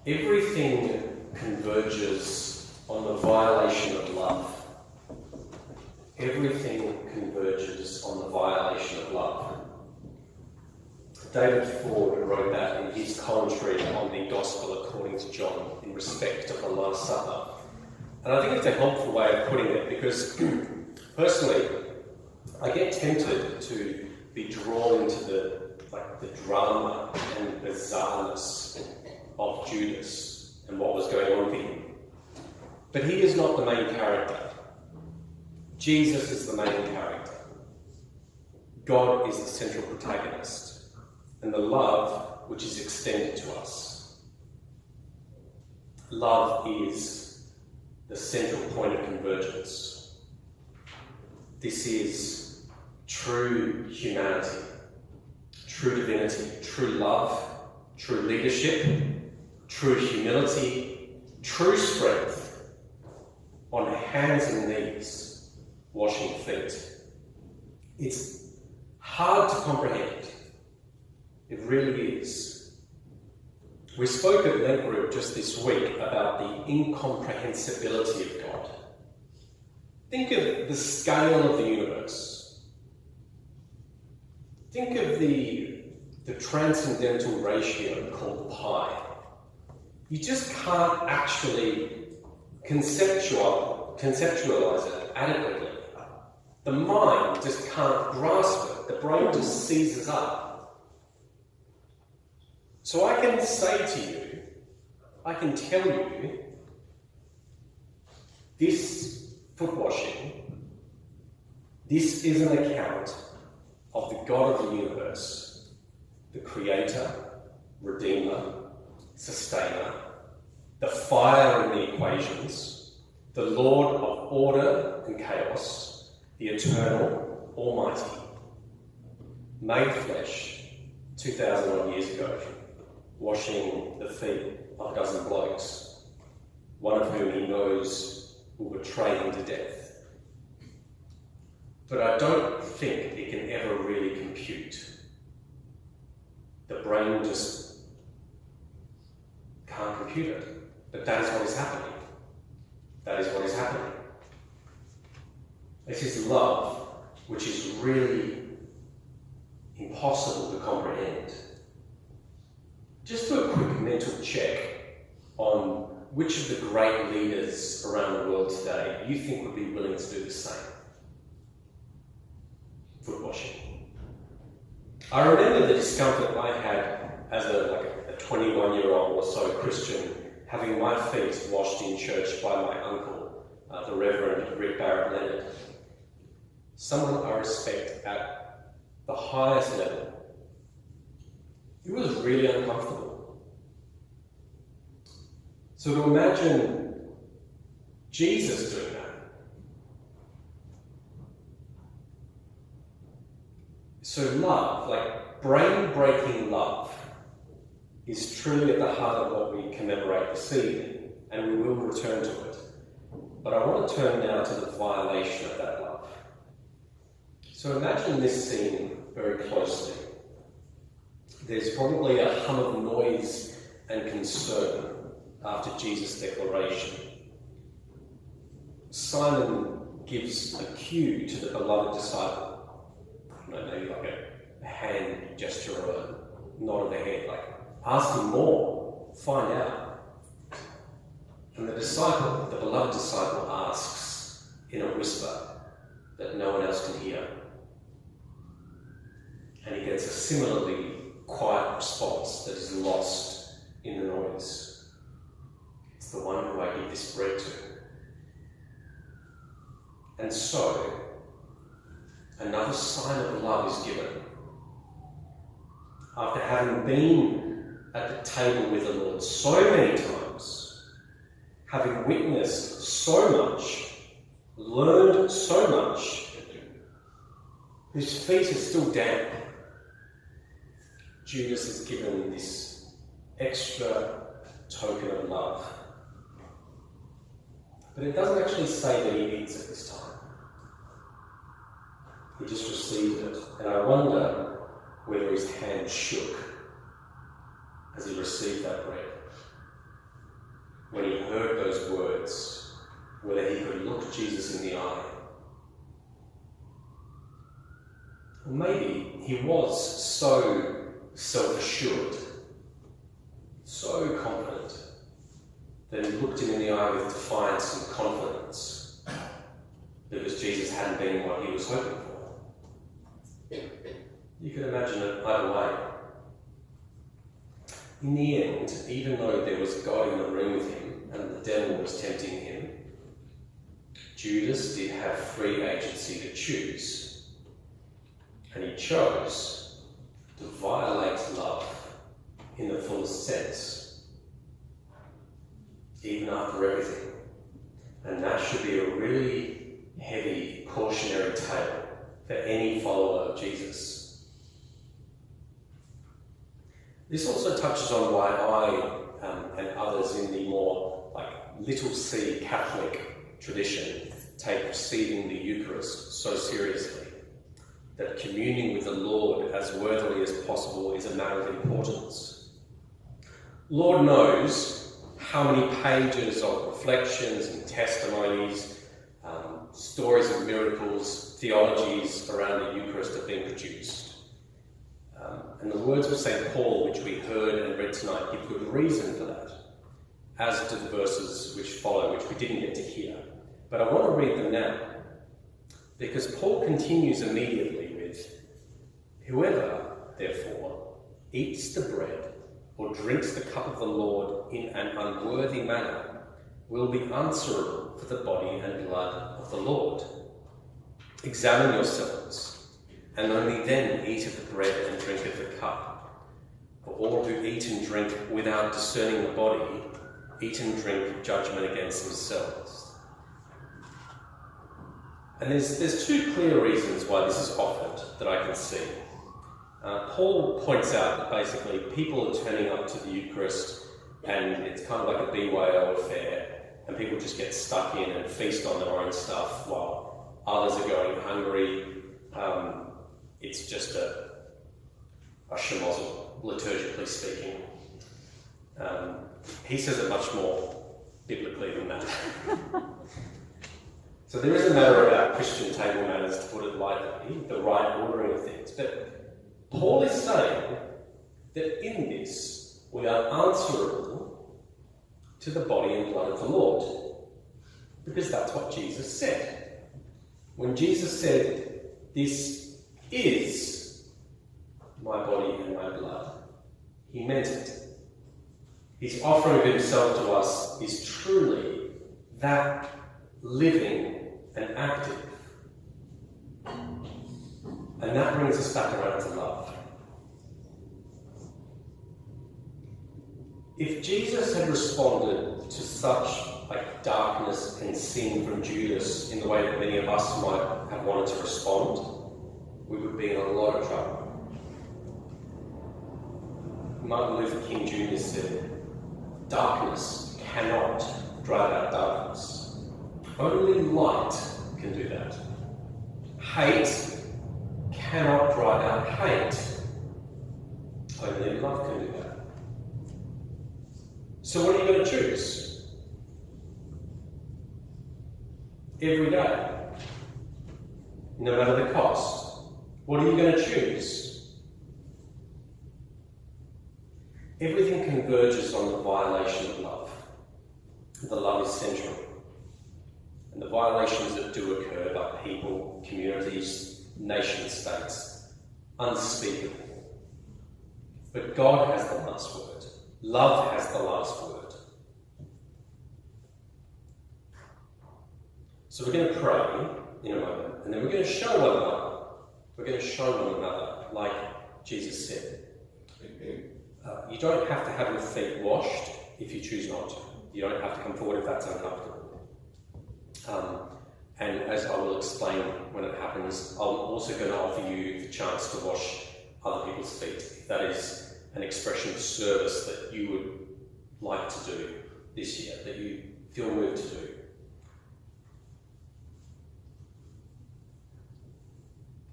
Everything converges on the violation of love. Everything converges on the violation of love. David Ford wrote that in his commentary on the Gospel according to John in respect of the Last Supper. And I think it's a helpful way of putting it because, personally, I get tempted to be drawn into the drama and bizarreness of Judas and what was going on with him. But he is not the main character. Jesus is the main character. God is the central protagonist, and the love which is extended to us. Love is the central point of convergence. This is true humanity, true divinity, true love, true leadership, true humility, true strength, on hands and knees, washing feet. It's hard to comprehend. It really is. We spoke at Lent Group just this week about the incomprehensibility of God. Think of the scale of the universe. Think of the transcendental ratio called pi. You just can't actually conceptualize it adequately. The mind just can't grasp it. The brain just seizes up. So I can say to you, I can tell you, this foot washing, this is an account of the God of the universe, the creator, redeemer, sustainer, the fire in the equations, the Lord of order and chaos, the eternal, almighty, made flesh 2,000 odd years ago, washing the feet of a dozen blokes, one of whom he knows will betray him to death. But I don't think it can ever really compute. The brain just can't compute it. But that is what is happening. That is what is happening. This is love, which is really impossible to comprehend. Just do a quick mental check on which of the great leaders around the world today you think would be willing to do the same. Foot washing. I remember the discomfort I had as a 21-year-old or so Christian having my feet washed in church by my uncle, the Reverend Rick Barrett Leonard. Someone I respect at the highest level. It was really uncomfortable. So to imagine Jesus doing that. So love, like brain-breaking love, is truly at the heart of what we commemorate this evening, and we will return to it. But I want to turn now to the violation of that love. So imagine this scene very closely. There's probably a hum of noise and concern after Jesus' declaration. Simon gives a cue to the beloved disciple. I don't know, maybe like a hand gesture or a nod of the head, like, ask him more, find out. And the disciple, the beloved disciple, asks in a whisper that no one else can hear. And he gets a similarly quiet response that is lost in the noise. It's the one who I give this bread to. And so, another sign of love is given. After having been at the table with the Lord so many times, having witnessed so much, learned so much, whose feet are still damp, Judas is given this extra token of love. But it doesn't actually say that he eats it this time. He just received it. And I wonder whether his hand shook as he received that bread, when he heard those words, whether he could look Jesus in the eye. Or maybe he was so self-assured, so confident, that he looked him in the eye with defiance and confidence, because Jesus hadn't been what he was hoping for. You can imagine it either way. In the end, even though there was God in the room with him and the devil was tempting him, Judas did have free agency to choose. And he chose to violate love in the fullest sense, even after everything. And that should be a really heavy cautionary tale for any follower of Jesus. This also touches on why I and others in the more little c Catholic tradition take receiving the Eucharist so seriously, that communing with the Lord as worthily as possible is a matter of importance. Lord knows how many pages of reflections and testimonies, stories of miracles, theologies around the Eucharist have been produced. And the words of St. Paul, which we heard and read tonight, give good reason for that, as do the verses which follow, which we didn't get to hear. But I want to read them now, because Paul continues immediately with, "Whoever, therefore, eats the bread or drinks the cup of the Lord in an unworthy manner will be answerable for the body and blood of the Lord. Examine yourselves, and only then eat of the bread and drink of the cup. For all who eat and drink without discerning the body, eat and drink judgment against themselves." And there's two clear reasons why this is offered that I can see. Paul points out that basically people are turning up to the Eucharist and it's kind of like a BYO affair, and people just get stuck in and feast on their own stuff while others are going hungry. It's just a schmozzle, liturgically speaking. He says it much more biblically than that. So there is a matter about Christian table manners, to put it lightly, the right ordering of things. But Paul is saying that in this, we are answerable to the body and blood of the Lord, because that's what Jesus said. When Jesus said, "This is my body and my blood," he meant it. His offering of himself to us is truly that living and active. And that brings us back around to love. If Jesus had responded to such darkness and sin from Judas in the way that many of us might have wanted to respond, we would be in a lot of trouble. Martin Luther King Jr. said, "Darkness cannot drive out darkness. Only light can do that. Hate cannot drive out hate. Only love can do that." So what are you going to choose? Every day, no matter the cost, what are you going to choose? Everything converges on the violation of love. The love is central. And the violations that do occur are people, communities, nation states, unspeakable. But God has the last word. Love has the last word. So we're going to pray in a moment, and then we're going to show one another. We're going to show one another, like Jesus said. You don't have to have your feet washed if you choose not to. You don't have to come forward if that's uncomfortable. And as I will explain when it happens, I'm also going to offer you the chance to wash other people's feet, if that is an expression of service that you would like to do this year, that you feel moved to do.